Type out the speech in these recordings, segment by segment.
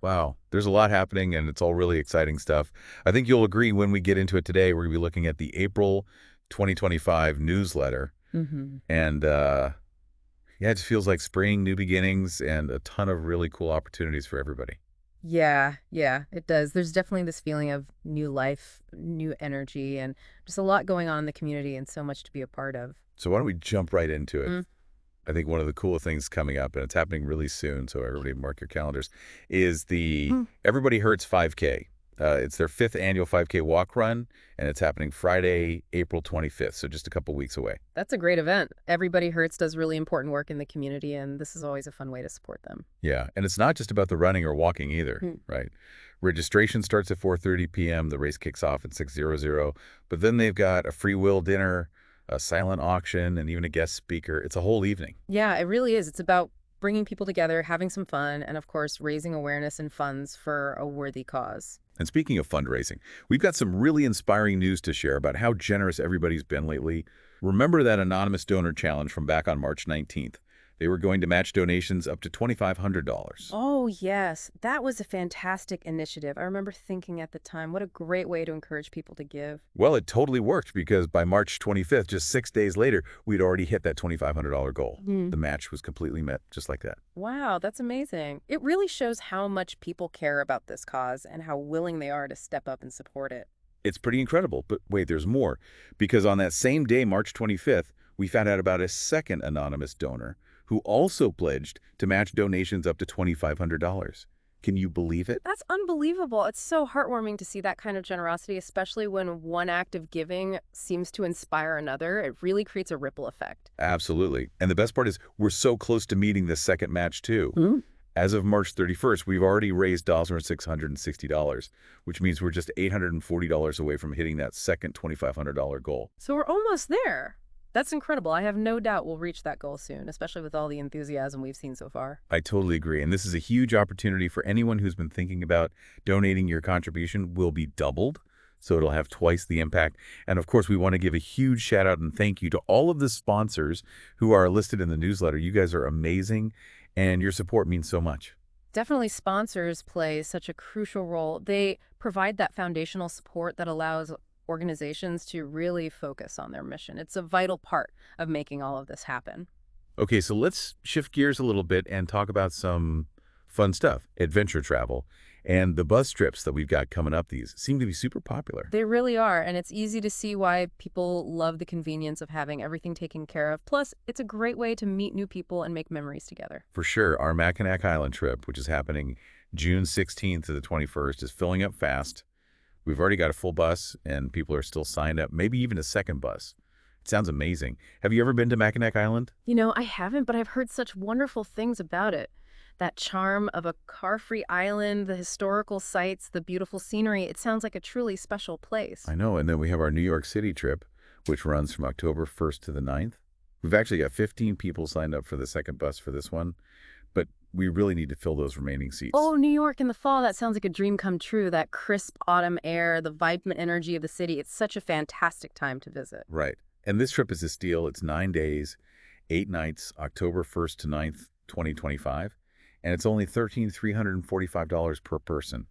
Wow, there's a lot happening, and it's all really exciting stuff. I think you'll agree when we get into it today, we're going to be looking at the April 2025 newsletter. Hmm. And yeah, it just feels like spring, new beginnings, and a ton of really cool opportunities for everybody. Yeah, yeah, it does. There's definitely this feeling of new life, new energy, and just a lot going on in the community and so much to be a part of. So why don't we jump right into it? Mm. I think one of the cool things coming up, and it's happening really soon, so everybody mark your calendars, is the Hmm. Everybody Hurts 5K. It's their fifth annual 5K walk run, and it's happening Friday, April 25th, so just a couple weeks away. That's a great event. Everybody Hurts does really important work in the community, and this is always a fun way to support them. Yeah, and it's not just about the running or walking either, Hmm. right? Registration starts at 4:30 p.m. The race kicks off at 6:00, but then they've got a free will dinner, a silent auction, and even a guest speaker. It's a whole evening. Yeah, it really is. It's about bringing people together, having some fun, and of course, raising awareness and funds for a worthy cause. And speaking of fundraising, we've got some really inspiring news to share about how generous everybody's been lately. Remember that anonymous donor challenge from back on March 19th? They were going to match donations up to $2,500. Oh, yes. That was a fantastic initiative. I remember thinking at the time, what a great way to encourage people to give. Well, it totally worked because by March 25th, just 6 days later, we'd already hit that $2,500 goal. Hmm. The match was completely met just like that. Wow, that's amazing. It really shows how much people care about this cause and how willing they are to step up and support it. It's pretty incredible, but wait, there's more. Because on that same day, March 25th, we found out about a second anonymous donor who also pledged to match donations up to $2,500. Can you believe it? That's unbelievable. It's so heartwarming to see that kind of generosity, especially when one act of giving seems to inspire another. It really creates a ripple effect. Absolutely. And the best part is we're so close to meeting this second match, too. Mm. As of March 31st, we've already raised $660, which means we're just $840 away from hitting that second $2,500 goal. So we're almost there. That's incredible. I have no doubt we'll reach that goal soon, especially with all the enthusiasm we've seen so far. I totally agree. And this is a huge opportunity for anyone who's been thinking about donating. Your contribution will be doubled, so it'll have twice the impact. And of course, we want to give a huge shout out and thank you to all of the sponsors who are listed in the newsletter. You guys are amazing, and your support means so much. Definitely sponsors play such a crucial role. They provide that foundational support that allows organizations to really focus on their mission. It's a vital part of making all of this happen. Okay, so let's shift gears a little bit and talk about some fun stuff, adventure travel. And the bus trips that we've got coming up, these seem to be super popular. They really are, and it's easy to see why people love the convenience of having everything taken care of. Plus, it's a great way to meet new people and make memories together. For sure, our Mackinac Island trip, which is happening June 16th to the 21st, is filling up fast. We've already got a full bus, and people are still signed up, maybe even a second bus. It sounds amazing. Have you ever been to Mackinac Island? I haven't, but I've heard such wonderful things about it. That charm of a car-free island, the historical sites, the beautiful scenery, it sounds like a truly special place. I know, and then we have our New York City trip, which runs from October 1st to the 9th. We've actually got 15 people signed up for the second bus for this one, but we really need to fill those remaining seats. Oh, New York in the fall, that sounds like a dream come true. That crisp autumn air, the vibrant energy of the city. It's such a fantastic time to visit. Right. And this trip is a steal. It's 9 days, 8 nights, October 1st to 9th, 2025. And it's only $13,345 per person.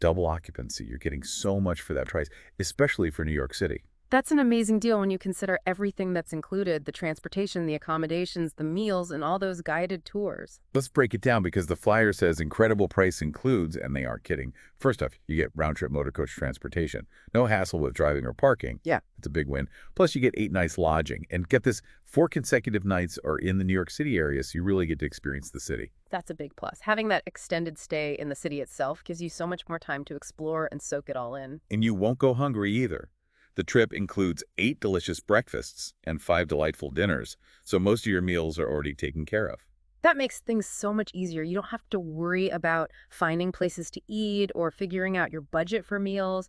Double occupancy. You're getting so much for that price, especially for New York City. That's an amazing deal when you consider everything that's included, the transportation, the accommodations, the meals, and all those guided tours. Let's break it down because the flyer says incredible price includes, and they aren't kidding. First off, you get round-trip motor coach transportation. No hassle with driving or parking. Yeah. It's a big win. Plus, you get 8 nights lodging. And get this, 4 consecutive nights are in the New York City area, so you really get to experience the city. That's a big plus. Having that extended stay in the city itself gives you so much more time to explore and soak it all in. And you won't go hungry either. The trip includes 8 delicious breakfasts and 5 delightful dinners, so most of your meals are already taken care of. That makes things so much easier. You don't have to worry about finding places to eat or figuring out your budget for meals.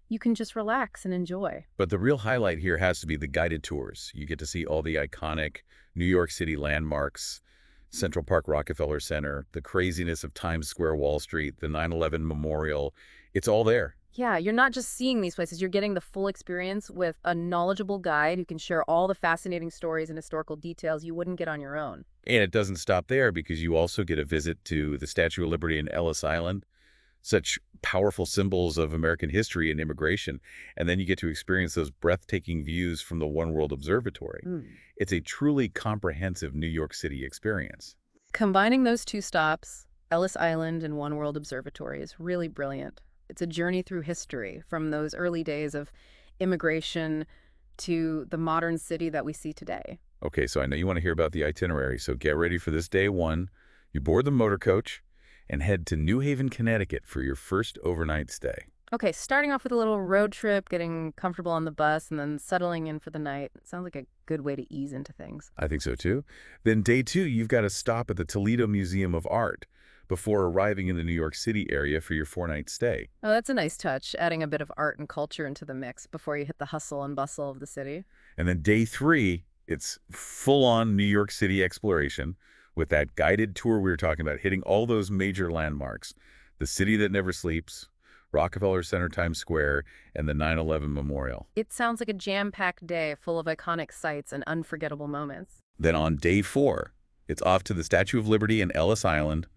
You can just relax and enjoy. But the real highlight here has to be the guided tours. You get to see all the iconic New York City landmarks, Central Park Rockefeller Center, the craziness of Times Square, Wall Street, the 9/11 Memorial. It's all there. Yeah, you're not just seeing these places, you're getting the full experience with a knowledgeable guide who can share all the fascinating stories and historical details you wouldn't get on your own. And it doesn't stop there because you also get a visit to the Statue of Liberty and Ellis Island, such powerful symbols of American history and immigration. And then you get to experience those breathtaking views from the One World Observatory. Mm. It's a truly comprehensive New York City experience. Combining those two stops, Ellis Island and One World Observatory, is really brilliant. It's a journey through history, from those early days of immigration to the modern city that we see today. Okay, so I know you want to hear about the itinerary, so get ready for this day one. You board the motor coach and head to New Haven, Connecticut for your first overnight stay. Okay, starting off with a little road trip, getting comfortable on the bus, and then settling in for the night. It sounds like a good way to ease into things. I think so too. Then day two, you've got to stop at the Toledo Museum of Art before arriving in the New York City area for your four-night stay. Oh, that's a nice touch, adding a bit of art and culture into the mix before you hit the hustle and bustle of the city. And then day three, it's full-on New York City exploration with that guided tour we were talking about, hitting all those major landmarks. The city that never sleeps, Rockefeller Center, Times Square, and the 9/11 Memorial. It sounds like a jam-packed day full of iconic sights and unforgettable moments. Then on day four, it's off to the Statue of Liberty and Ellis Island,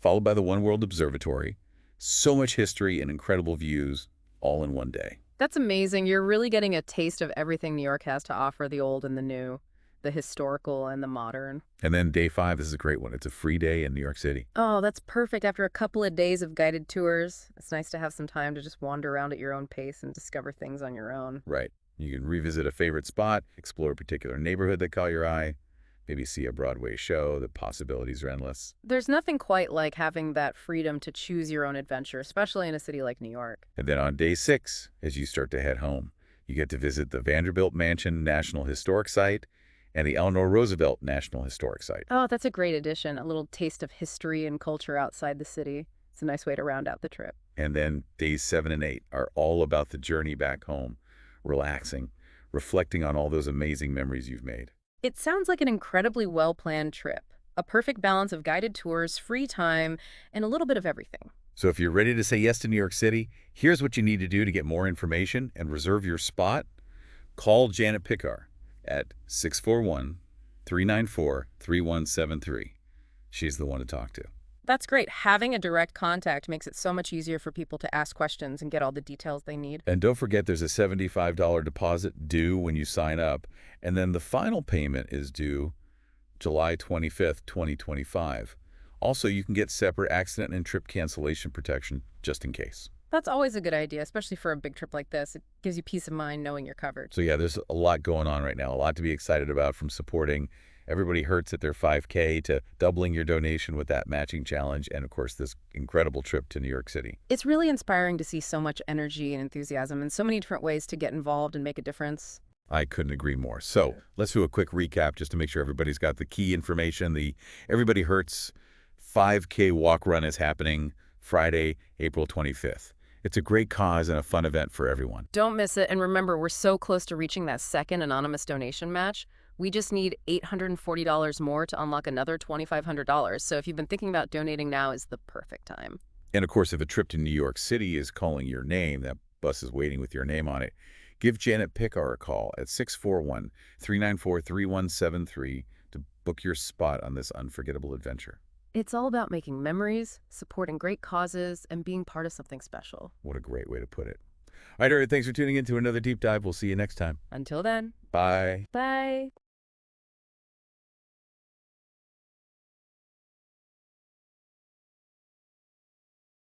followed by the One World Observatory. So much history and incredible views all in one day. That's amazing. You're really getting a taste of everything New York has to offer, the old and the new, the historical and the modern. And then day five, this is a great one. It's a free day in New York City. Oh, that's perfect. After a couple of days of guided tours, it's nice to have some time to just wander around at your own pace and discover things on your own. Right. You can revisit a favorite spot, explore a particular neighborhood that caught your eye, maybe see a Broadway show. The possibilities are endless. There's nothing quite like having that freedom to choose your own adventure, especially in a city like New York. And then on day six, as you start to head home, you get to visit the Vanderbilt Mansion National Historic Site and the Eleanor Roosevelt National Historic Site. Oh, that's a great addition. A little taste of history and culture outside the city. It's a nice way to round out the trip. And then days 7 and 8 are all about the journey back home, relaxing, reflecting on all those amazing memories you've made. It sounds like an incredibly well-planned trip. A perfect balance of guided tours, free time, and a little bit of everything. So if you're ready to say yes to New York City, here's what you need to do to get more information and reserve your spot. Call Janet Pickar at 641-394-3173. She's the one to talk to. That's great. Having a direct contact makes it so much easier for people to ask questions and get all the details they need. And don't forget there's a $75 deposit due when you sign up, and then the final payment is due July 25th, 2025. Also, you can get separate accident and trip cancellation protection just in case. That's always a good idea, especially for a big trip like this. It gives you peace of mind knowing you're covered. So yeah, there's a lot going on right now, a lot to be excited about, from supporting Everybody Hurts at their 5K to doubling your donation with that matching challenge, and of course this incredible trip to New York City. It's really inspiring to see so much energy and enthusiasm and so many different ways to get involved and make a difference. I couldn't agree more. So let's do a quick recap just to make sure everybody's got the key information. The Everybody Hurts 5K walk run is happening Friday, April 25th. It's a great cause and a fun event for everyone. Don't miss it. And remember, we're so close to reaching that second anonymous donation match. We just need $840 more to unlock another $2,500. So if you've been thinking about donating, now is the perfect time. And of course, if a trip to New York City is calling your name, that bus is waiting with your name on it, give Janet Pickar a call at 641-394-3173 to book your spot on this unforgettable adventure. It's all about making memories, supporting great causes, and being part of something special. What a great way to put it. All right, Eric, thanks for tuning in to another deep dive. We'll see you next time. Until then, Bye. bye.